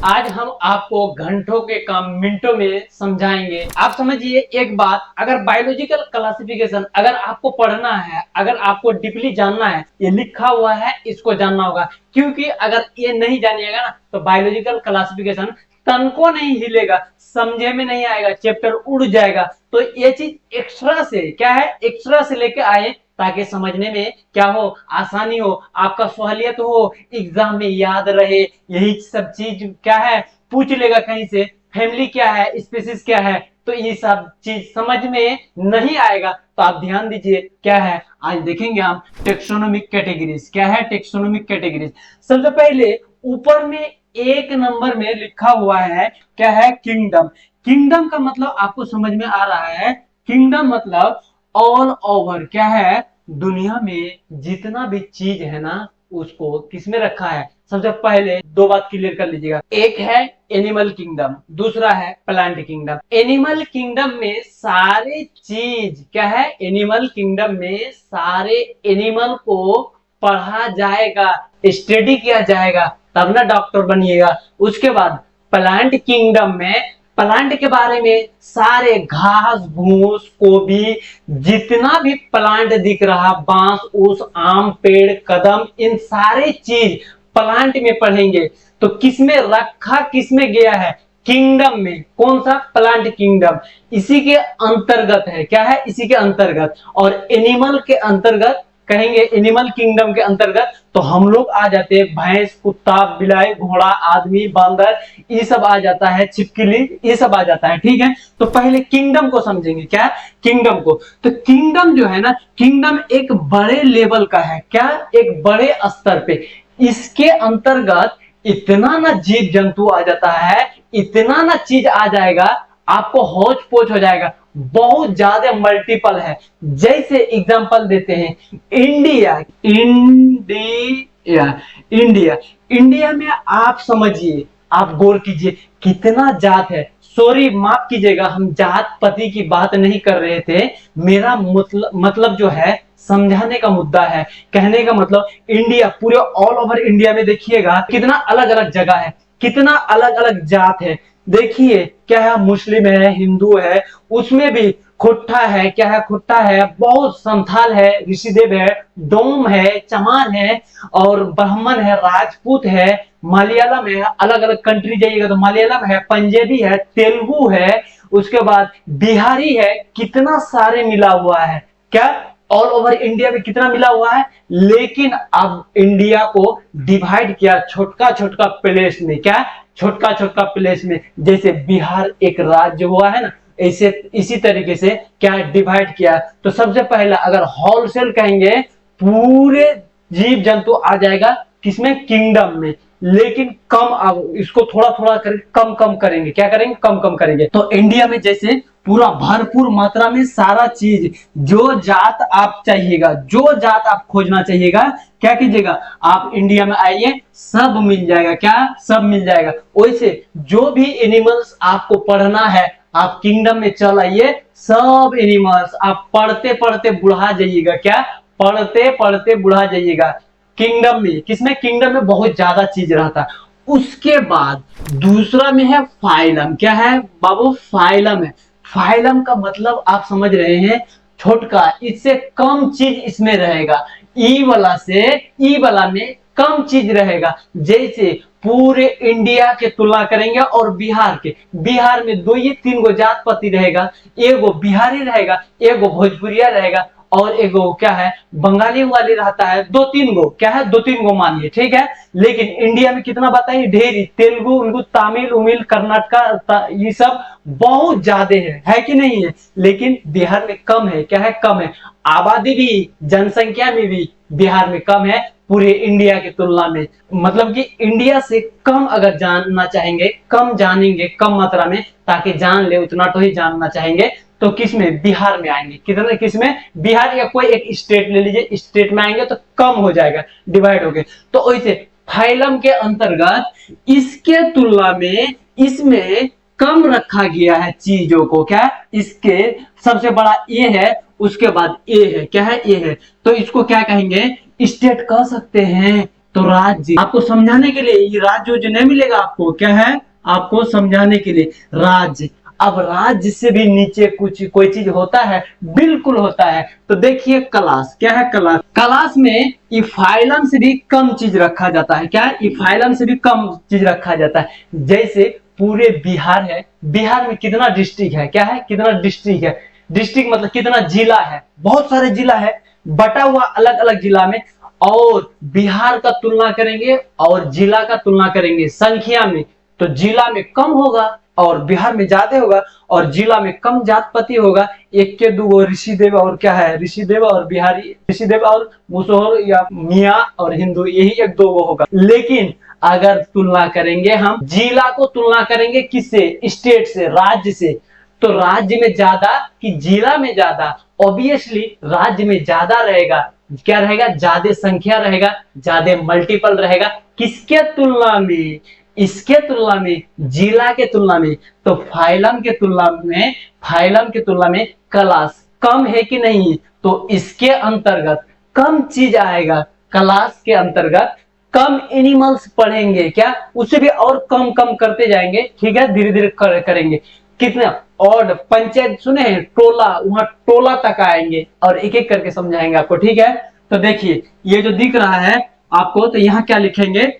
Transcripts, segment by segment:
आज हम आपको घंटों के काम मिनटों में समझाएंगे। आप समझिए एक बात, अगर बायोलॉजिकल क्लासिफिकेशन अगर आपको पढ़ना है, अगर आपको डीपली जानना है, ये लिखा हुआ है, इसको जानना होगा। क्योंकि अगर ये नहीं जानिएगा ना तो बायोलॉजिकल क्लासिफिकेशन तन को नहीं हिलेगा, समझे में नहीं आएगा, चैप्टर उड़ जाएगा। तो ये चीज एक्स्ट्रा से क्या है, एक्स्ट्रा से लेके आए ताकि समझने में क्या हो, आसानी हो, आपका सहूलियत हो, एग्जाम में याद रहे। यही सब चीज क्या है, पूछ लेगा कहीं से, फैमिली क्या है, स्पीसीज क्या है, तो ये सब चीज समझ में नहीं आएगा। तो आप ध्यान दीजिए क्या है, आज देखेंगे हम टेक्सोनोमिक कैटेगरीज। क्या है टेक्सोनोमिक कैटेगरीज? सबसे पहले ऊपर में एक नंबर में लिखा हुआ है क्या है, किंगडम। किंगडम का मतलब आपको समझ में आ रहा है, किंगडम मतलब ऑल ओवर क्या है, दुनिया में जितना भी चीज है ना उसको किसमें रखा है। सबसे पहले दो बात क्लियर कर लीजिएगा, एक है एनिमल किंगडम, दूसरा है प्लांट किंगडम। एनिमल किंगडम में सारे चीज क्या है, एनिमल किंगडम में सारे एनिमल को पढ़ा जाएगा, स्टडी किया जाएगा, तब ना डॉक्टर बनिएगा। उसके बाद प्लांट किंगडम में प्लांट के बारे में सारे घास भूस को भी, जितना भी प्लांट दिख रहा, बांस उस आम पेड़ कदम, इन सारे चीज प्लांट में पढ़ेंगे। तो किसमें रखा, किसमें गया है, किंगडम में। कौन सा? Plant kingdom. इसी के अंतर्गत है, क्या है, इसी के अंतर्गत। और एनिमल के अंतर्गत कहेंगे, एनिमल किंगडम के अंतर्गत तो हम लोग आ जाते हैं, भैंस कुत्ता बिलाई घोड़ा आदमी बंदर, ये सब आ जाता है, छिपकली, ये सब आ जाता है। ठीक है, तो पहले किंगडम को समझेंगे। क्या? किंगडम को। तो किंगडम जो है ना, किंगडम एक बड़े लेवल का है। क्या? एक बड़े स्तर पे। इसके अंतर्गत इतना ना जीव जंतु आ जाता है, इतना ना चीज आ जाएगा, आपको हौच पोच हो जाएगा, बहुत ज्यादा मल्टीपल है। जैसे एग्जांपल देते हैं, इंडिया इंडिया इंडिया इंडिया में आप समझिए, आप गौर कीजिए कितना जात है। सॉरी माफ कीजिएगा, हम जात पति की बात नहीं कर रहे थे। मेरा मतलब जो है समझाने का मुद्दा है, कहने का मतलब इंडिया, पूरे ऑल ओवर इंडिया में देखिएगा कितना अलग अलग जगह है, कितना अलग अलग जात है। देखिए क्या है, मुस्लिम है, हिंदू है, उसमें भी खुट्टा है, क्या है, खुट्टा है, बहुत संथाल है, ऋषिदेव है, डोम है, चमार है, और ब्राह्मण है, राजपूत है, मलयालम है। अलग अलग कंट्री जाइएगा तो मलयालम है, पंजाबी है, तेलुगु है, उसके बाद बिहारी है, कितना सारे मिला हुआ है। क्या? ऑल ओवर इंडिया में कितना मिला हुआ है। लेकिन अब इंडिया को डिवाइड किया छोटका छोटका प्लेस में। क्या? छोटका छोटका प्लेस में। जैसे बिहार एक राज्य हुआ है ना, ऐसे इसी तरीके से क्या डिवाइड किया। तो सबसे पहला अगर होलसेल कहेंगे, पूरे जीव जंतु आ जाएगा किसमें, किंगडम में। लेकिन कम, अब इसको थोड़ा थोड़ा कर कम कम करेंगे। क्या करेंगे? कम कम करेंगे। तो इंडिया में जैसे पूरा भरपूर मात्रा में सारा चीज, जो जात आप चाहिएगा, जो जात आप खोजना चाहिएगा, क्या कीजिएगा, आप इंडिया में आइए, सब मिल जाएगा। क्या? सब मिल जाएगा। वैसे जो भी एनिमल्स आपको पढ़ना है, आप किंगडम में चल आइए, सब एनिमल्स आप पढ़ते पढ़ते बुढ़ा जाइएगा। क्या? पढ़ते पढ़ते बुढ़ा जाइएगा किंगडम में। किसमें? किंगडम में बहुत ज्यादा चीज रहता है। उसके बाद दूसरा में है फाइलम। क्या है बाबू? फाइलम है। फाइलम का मतलब आप समझ रहे हैं, छोटका, इससे कम चीज इसमें रहेगा। ई वाला से ई वाला में कम चीज रहेगा। जैसे पूरे इंडिया के तुलना करेंगे और बिहार के, बिहार में दो ये तीन गो जात पाती रहेगा, एगो बिहारी रहेगा, एगो भोजपुरिया रहेगा, और एगो क्या है, बंगाली वाली रहता है। दो तीन गो, क्या है, दो तीन गो मानिए, ठीक है। लेकिन इंडिया में कितना बताइए, ढेरी, तेलुगु उनको, तमिल उमिल कर्नाटका, ये सब बहुत ज्यादा है कि नहीं है। लेकिन बिहार में कम है। क्या है? कम है। आबादी भी, जनसंख्या में भी बिहार में कम है पूरे इंडिया की तुलना में। मतलब कि इंडिया से कम अगर जानना चाहेंगे, कम जानेंगे, कम मात्रा में, ताकि जान ले उतना तो ही जानना चाहेंगे, तो किसमें? बिहार में आएंगे। कितने? किसमें? बिहार या कोई एक स्टेट ले लीजिए, स्टेट में आएंगे तो कम हो जाएगा, डिवाइड हो गए। तो वैसे फाइलम के अंतर्गत इसके तुलना में इसमें कम रखा गया है चीजों को। क्या? इसके सबसे बड़ा ए है, उसके बाद ए है। क्या है? ए है। तो इसको क्या कहेंगे? स्टेट कह सकते हैं। तो राज्य आपको समझाने के लिए, ये राज्य जो नहीं मिलेगा आपको, क्या है आपको समझाने के लिए राज्य। अब राज्य से भी नीचे कुछ कोई चीज होता है, बिल्कुल होता है। तो देखिए क्लास, क्या है क्लास? क्लास में इफाइलम से भी कम चीज रखा जाता है। क्या है? इफाइलम से भी कम चीज रखा जाता है। जैसे पूरे बिहार है, बिहार में कितना डिस्ट्रिक्ट है? क्या है? कितना डिस्ट्रिक्ट है? डिस्ट्रिक्ट मतलब कितना जिला है? बहुत सारे जिला है, बटा हुआ अलग अलग जिला में। और बिहार का तुलना करेंगे और जिला का तुलना करेंगे संख्या में, तो जिला में कम होगा और बिहार में ज्यादा होगा, और जिला में कम जातपति होगा। एक के दो ऋषिदेव और क्या है, ऋषिदेव और बिहारी, ऋषिदेव और मुसोहर या मियाँ और हिंदू, यही एक दो वो होगा। लेकिन अगर तुलना करेंगे, हम जिला को तुलना करेंगे किससे? स्टेट से, राज्य से। तो राज्य में ज्यादा कि जिला में ज्यादा? ऑब्वियसली राज्य में ज्यादा रहेगा। क्या रहेगा? ज्यादा संख्या रहेगा, ज्यादा मल्टीपल रहेगा। किसके तुलना में? इसके तुलना में, जिला के तुलना में। तो फाइलम के तुलना में, फाइलम के तुलना में क्लास कम है कि नहीं? तो इसके अंतर्गत कम चीज आएगा। क्लास के अंतर्गत कम एनिमल्स पढ़ेंगे, क्या उससे भी और कम कम करते जाएंगे। ठीक है, धीरे धीरे करेंगे। कितना? और पंचायत सुने हैं, टोला, वहां टोला तक आएंगे और एक एक करके समझाएंगे आपको। ठीक है, तो देखिए ये जो दिख रहा है आपको, तो यहाँ क्या लिखेंगे?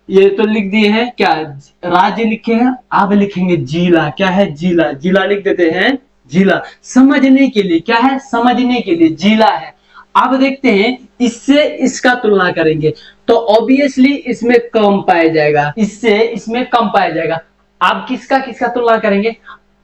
ये तो लिख दिए हैं, क्या राज्य लिखे हैं, अब लिखेंगे जिला। क्या है? जिला। जिला लिख देते हैं, जिला समझने के लिए। क्या है? समझने के लिए जिला है। अब देखते हैं इससे इसका तुलना करेंगे, तो ऑब्वियसली इसमें कम पाया जाएगा, इससे इसमें कम पाया जाएगा। आप किसका किसका तुलना करेंगे?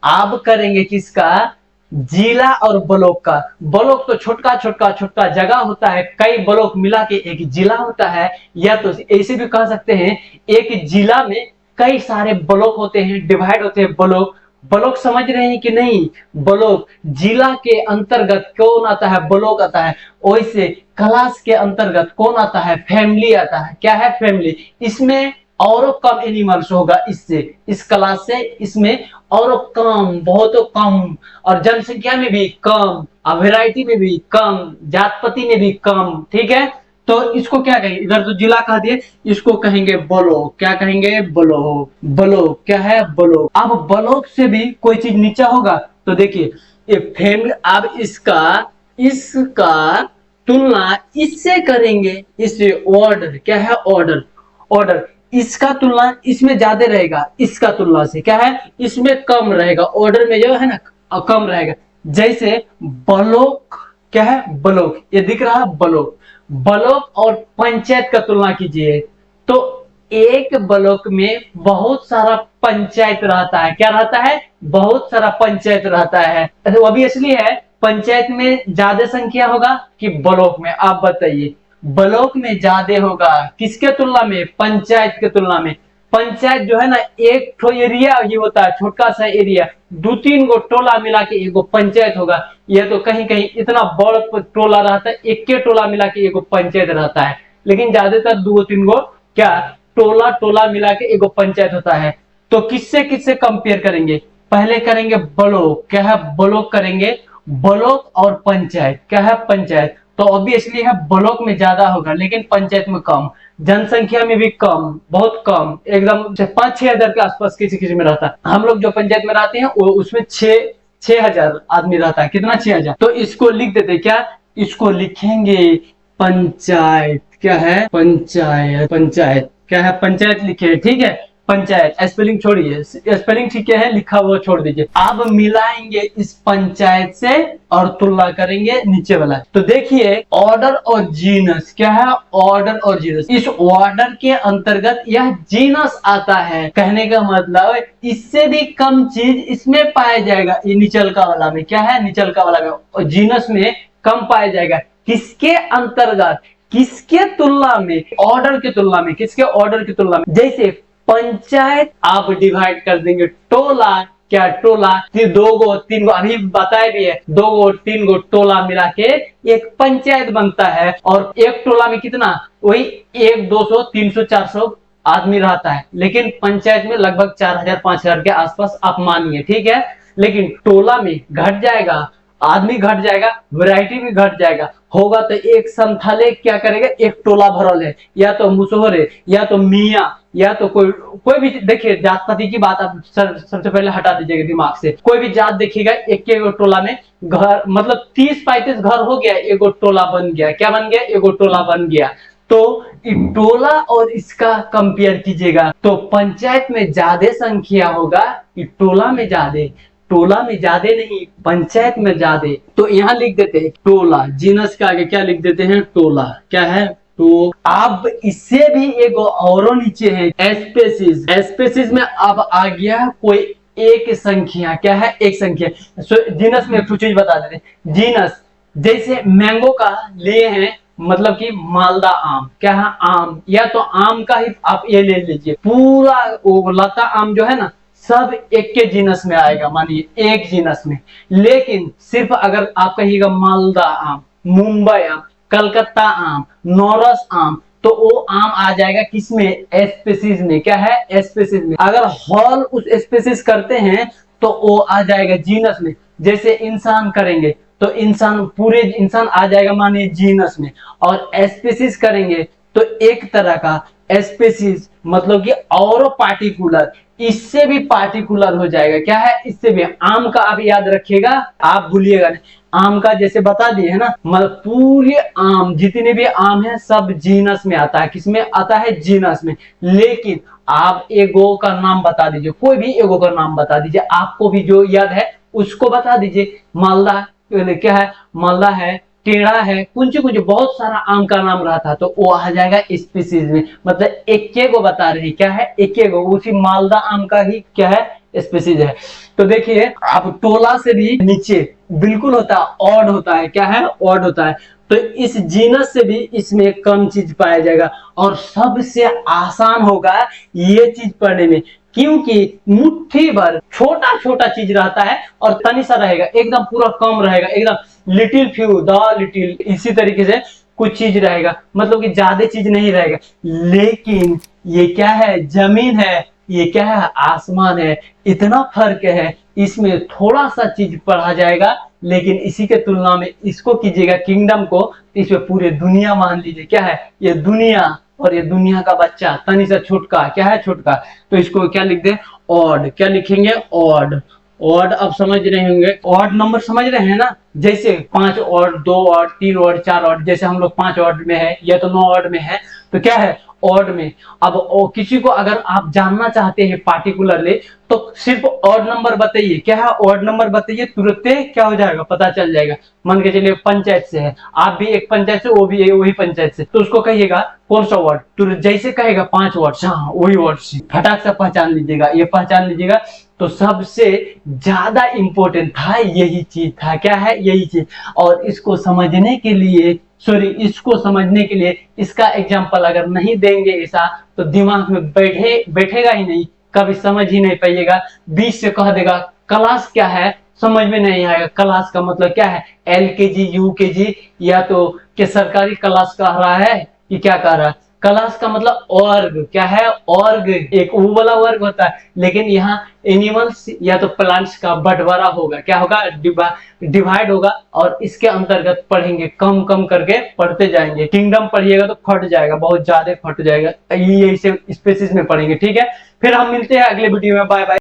आप करेंगे किसका? जिला और ब्लॉक का। ब्लॉक तो छोटका छोटका छोटका जगह होता है, कई ब्लॉक मिला के एक जिला होता है। या तो ऐसे भी कह सकते हैं, एक जिला में कई सारे ब्लॉक होते हैं, डिवाइड होते हैं ब्लॉक। ब्लॉक समझ रहे हैं कि नहीं? ब्लॉक जिला के अंतर्गत कौन आता है? ब्लॉक आता है। वैसे क्लास के अंतर्गत कौन आता है? फैमिली आता है। क्या है? फैमिली। इसमें और कम एनिमल्स होगा, इससे, इस क्लास से इसमें और कम, बहुत कम, और जनसंख्या में भी कम, वैरायटी में भी कम, जातपति में भी कम। ठीक है, तो इसको क्या कहेंगे? इधर तो जिला कह दिए, इसको कहेंगे ब्लॉक। क्या कहेंगे? ब्लॉक। ब्लॉक क्या है? ब्लॉक। अब ब्लॉक से भी कोई चीज नीचा होगा, तो देखिए ये फैमिली। अब इसका तुलना इससे करेंगे, इससे ऑर्डर। क्या है? ऑर्डर। ऑर्डर। इसका तुलना इसमें ज्यादा रहेगा, इसका तुलना से क्या है? इसमें कम रहेगा। ऑर्डर में जो है ना कम रहेगा। जैसे ब्लॉक, क्या है? ब्लॉक, ये दिख रहा है ब्लॉक। ब्लॉक और पंचायत का तुलना कीजिए, तो एक ब्लॉक में बहुत सारा पंचायत रहता है। क्या रहता है? बहुत सारा पंचायत रहता है। ऑब्वियसली है, पंचायत में ज्यादा संख्या होगा कि ब्लॉक में? आप बताइए। ब्लॉक में ज्यादा होगा, किसके तुलना में? पंचायत के तुलना में। पंचायत जो है ना, एक ठो एरिया ये होता है, छोटा सा एरिया, दो तीन गो टोला मिला के एगो पंचायत होगा। यह तो कहीं कहीं इतना बड़ा टोला रहता है, एक के टोला मिला के एगो पंचायत रहता है। लेकिन ज्यादातर दो तीन गो क्या टोला टोला मिला के एगो पंचायत होता है। तो किससे किससे कंपेयर करेंगे? पहले करेंगे ब्लॉक। क्या है? ब्लॉक करेंगे। ब्लॉक और पंचायत। क्या है? पंचायत। तो ऑब्वियसली है ब्लॉक में ज्यादा होगा, लेकिन पंचायत में कम, जनसंख्या में भी कम, बहुत कम, एकदम 5-6 हजार के आसपास किसी किसी में रहता है। हम लोग जो पंचायत में रहते हैं वो उसमें 6 हजार आदमी रहता है। कितना? 6 हजार। तो इसको लिख देते, क्या इसको लिखेंगे? पंचायत। क्या है? पंचायत। पंचायत। क्या है? पंचायत लिखे। ठीक है, पंचायत। स्पेलिंग छोड़िए, स्पेलिंग ठीक है, लिखा हुआ छोड़ दीजिए। अब मिलाएंगे इस पंचायत से और तुलना करेंगे नीचे वाला। तो देखिए ऑर्डर और जीनस। क्या है? ऑर्डर और जीनस। इस ऑर्डर के अंतर्गत यह जीनस आता है। कहने का मतलब इससे भी कम चीज इसमें पाया जाएगा, ये निचलका वाला में। क्या है? निचलका वाला में। और जीनस में कम पाया जाएगा। किसके अंतर्गत? किसके तुलना में? ऑर्डर की तुलना में। किसके? ऑर्डर की तुलना में। जैसे पंचायत आप डिवाइड कर देंगे टोला। क्या? टोला। फिर 2 गो 3 गो, अभी बताए भी है, 2 गो 3 गो टोला मिला के एक पंचायत बनता है। और एक टोला में कितना? वही 1, 200, 300, 400 आदमी रहता है। लेकिन पंचायत में लगभग 4000, 5000 के आसपास आप मानिए। ठीक है, लेकिन टोला में घट जाएगा आदमी घट जाएगा, वैरायटी भी घट जाएगा। होगा तो एक संथाले क्या करेगा, एक टोला भरल है, या तो मुसोहर है, या तो मियाँ, या तो कोई भी। देखिए जात पाति की बात आप सबसे पहले हटा दीजिएगा दिमाग से। कोई भी जात देखिएगा, एक एक टोला में घर, मतलब 30-35 घर हो गया, एगो टोला बन गया। क्या बन गया? एगो टोला बन गया। तो टोला और इसका कंपेयर कीजिएगा तो पंचायत में ज्यादा संख्या होगा, टोला में ज्यादा। टोला में ज्यादा नहीं, पंचायत में ज्यादा। तो यहाँ लिख देते हैं टोला, जीनस के आगे क्या लिख देते हैं? टोला। क्या है? तो अब इससे भी एक और नीचे है एस्पेसिस। एस्पेसिस में अब आ गया कोई एक संख्या। क्या है? एक संख्या। जीनस में एक चीज बता देते हैं। जीनस जैसे मैंगो का लिए हैं, मतलब कि मालदा आम। क्या है? आम। या तो आम का ही आप ये ले लीजिए, पूरा वो लता आम जो है ना, सब एक के जीनस में आएगा, मानिए एक जीनस में। लेकिन सिर्फ अगर आप कहिएगा मालदा आम, मुंबई आम, कलकत्ता आम, नौरस आम, तो वो आम आ जाएगा किसमें? एस्पेसिस में। क्या है? एस्पेसिस में। अगर हॉल उस एस्पेसिस करते हैं तो वो आ जाएगा जीनस में। जैसे इंसान करेंगे तो इंसान, पूरे इंसान आ जाएगा माने जीनस में। और एस्पेसिस करेंगे तो एक तरह का एस्पेसिस, मतलब कि और पार्टिकुलर, इससे भी पार्टिकुलर हो जाएगा। क्या है? इससे भी। आम का आप याद रखिएगा, आप भूलिएगा नहीं। आम का जैसे बता दिए है ना, मतलब पूरे आम, जितने भी आम है सब जीनस में आता है। किसमें आता है? जीनस में। लेकिन आप एगो का नाम बता दीजिए, कोई भी एगो का नाम बता दीजिए, आपको भी जो याद है उसको बता दीजिए। मालदा, क्या है? मालदा है, टेढ़ा है, कुंज कुंज, बहुत सारा आम का नाम रहा था, तो वो आ जाएगा स्पीसीज में। मतलब एक को बता रहे हैं। क्या है? एक उसी मालदा आम का ही क्या है? स्पीसीज है। तो देखिए अब टोला से भी नीचे बिल्कुल होता है, ऑड होता है। क्या है? ऑड होता है। तो इस जीनस से भी इसमें कम चीज पाया जाएगा। और सबसे आसान होगा ये चीज पढ़ने में, क्योंकि मुट्ठी भर छोटा छोटा चीज रहता है और तनी सा रहेगा, एकदम पूरा कम रहेगा, एकदम लिटिल फ्यू, द लिटिल, इसी तरीके से कुछ चीज रहेगा, मतलब कि ज्यादा चीज नहीं रहेगा। लेकिन ये क्या है? जमीन है, ये क्या है? आसमान है। इतना फर्क है, इसमें थोड़ा सा चीज पढ़ा जाएगा, लेकिन इसी के तुलना में इसको कीजिएगा किंगडम को, इसमें पूरे दुनिया मान लीजिए। क्या है? ये दुनिया, और ये दुनिया का बच्चा तनी सा छुटका। क्या है? छुटका। तो इसको क्या लिख दे? ऑड। क्या लिखेंगे? ऑड। ऑड अब समझ रहे होंगे, ऑड नंबर समझ रहे हैं ना? जैसे 5 ऑड, 2 ऑड, 3 ऑड, 4 ऑड, जैसे हम लोग 5 ऑड में है या तो 9 ऑड में है, तो क्या है? ऑड में। अब किसी को अगर आप जानना चाहते हैं पार्टिकुलरली, तो सिर्फ ऑड नंबर बताइए। क्या है? ऑड नंबर बताइए, तुरंत क्या हो जाएगा? पता चल जाएगा। मान के चलिए पंचायत से है, आप भी एक पंचायत से, वो भी वही पंचायत से, तो उसको कहिएगा कौन सा वर्ड, तो जैसे कहेगा 5 वर्ड, हाँ वही वर्ड फटाक से पहचान लीजिएगा। ये पहचान लीजिएगा। तो सबसे ज्यादा इंपॉर्टेंट था यही चीज था। क्या है? यही चीज। और इसको समझने के लिए, इसको समझने के लिए इसका एग्जाम्पल अगर नहीं देंगे ऐसा, तो दिमाग में बैठेगा ही नहीं, कभी समझ ही नहीं पाइएगा। बीच से कह देगा क्लास क्या है, समझ में नहीं आएगा। क्लास का मतलब क्या है? LKG, UKG, या तो कि सरकारी क्लास कह रहा है कि क्या कह रहा है? क्लास का मतलब वर्ग। क्या है? वर्ग, एक वो वाला वर्ग होता है। लेकिन यहाँ एनिमल्स या तो प्लांट्स का बंटवारा होगा। क्या होगा? डिवाइड होगा। और इसके अंतर्गत पढ़ेंगे, कम कम करके पढ़ते जाएंगे। किंगडम पढ़िएगा तो फट जाएगा, बहुत ज्यादा फट जाएगा। यही से स्पेसिस में पढ़ेंगे। ठीक है, फिर हम मिलते हैं अगले वीडियो में। Bye bye.